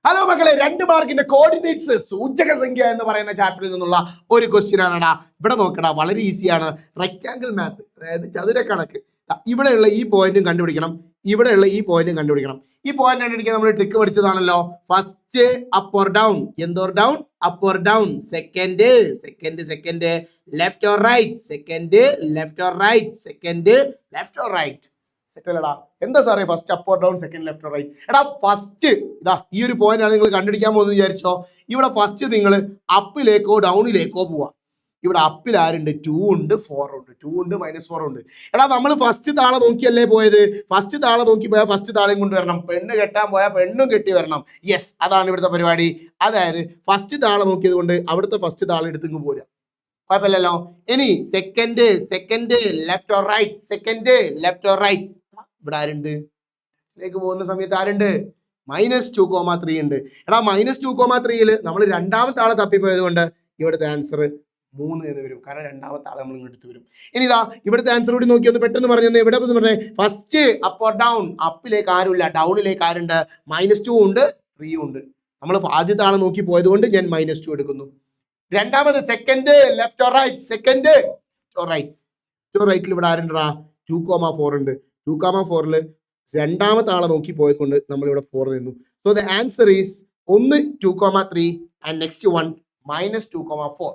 Hello മക്കളെ, 2 മാർക്കിന്റെ coordinates സൂചക സംഖ്യ എന്ന് പറയുന്ന ചാപ്റ്ററിൽ നിന്നുള്ള ഒരു ക്വസ്റ്റ്യൻ ആണടാ. ഇവിടെ നോക്കടാ, വളരെ ഈസിയാണ്. റെക്ടാങ്കിൾ മാത്ത്, അതായത് ചതുരക്കണക്ക്. ഇവിടെയുള്ള ഈ പോയിന്റും കണ്ടുപിടിക്കണം, ഇവിടെയുള്ള ഈ പോയിന്റും കണ്ടുപിടിക്കണം. ഈ പോയിന്റ് കണ്ടുപിടിക്കാൻ നമ്മൾ ട്രിക്ക് പഠിച്ചതാണല്ലോ. ഫസ്റ്റ് അപ്പ് ഓർ ഡൗൺ, എന്തോർ down, up or down. Second left or right, second left or right, second left or right. സെറ്റല്ലടാ. എന്താ സാറേ first up or down, second left or right? എടാ ഫസ്റ്റ് ഇതാ ഈ ഒരു പോയിന്റ് ആണ് നിങ്ങൾ കണ്ടുപിടിക്കാൻ പോകുന്നത് വിചാരിച്ചോ. ഇവിടെ ഫസ്റ്റ് നിങ്ങൾ അപ്പിലേക്കോ ഡൗണിലേക്കോ പോവാ. ഇവിടെ അപ്പിൽ ആരുണ്ട്? 2 ഉണ്ട്, 4 ഉണ്ട്. 2 ഉണ്ട്, -4 ഉണ്ട്. എടാ നമ്മൾ ഫസ്റ്റ് താളെ നോക്കിയല്ലേ പോയത്. ഫസ്റ്റ് താളെ നോക്കി പോയാൽ ഫസ്റ്റ് താളെയും കൊണ്ടുവരണം. പെണ്ണ് കെട്ടാൻ പോയാൽ പെണ്ണും കെട്ടി വരണം. യെസ്, അതാണ് ഇവിടുത്തെ പരിപാടി. അതായത് ഫസ്റ്റ് താളെ നോക്കിയത് കൊണ്ട് അവിടുത്തെ ഫസ്റ്റ് താളെ എടുത്തിങ്ങ് പോരാ, കുഴപ്പമില്ലല്ലോ. ഇനി second left or right, second left or right. ഇവിടെ ആരുണ്ട്? ലേക്ക് പോകുന്ന സമയത്ത് ആരുണ്ട്? -2,3 ഉണ്ട്. എടാ -2,3 നമ്മൾ രണ്ടാമത്തെ ആളെ തപ്പിപ്പോയത് കൊണ്ട് ഇവിടുത്തെ ആൻസർ 3 എന്ന് വരും. കാരണം രണ്ടാമത്തെ ആളെ നമ്മൾ എടുത്ത് വരും. ഇനി ഇതാ ഇവിടുത്തെ ആൻസർ കൂടി നോക്കി ഒന്ന് പെട്ടെന്ന് പറഞ്ഞു. എവിടെ പറഞ്ഞേ? ഫസ്റ്റ് അപ്പ് ഓർ ഡൗൺ, അപ്പിലേക്ക് ആരുമില്ല, ഡൗണിലേക്ക് ആരുണ്ട്? -2 ഉണ്ട്, 3 ഉണ്ട്. നമ്മൾ ആദ്യത്തെ ആളെ നോക്കി പോയത് കൊണ്ട് ഞാൻ -2 എടുക്കുന്നു. രണ്ടാമത് second left or right, second റൈറ്റിൽ ഇവിടെ ആരുണ്ടാ? 2,4 ഉണ്ട്. 2,4 രണ്ടാമത്തെ ആളെ നോക്കി പോയത് കൊണ്ട് നമ്മൾ ഇവിടെ 4 നിന്നു. So the answer is 1 2,3 and next 1 -2,4.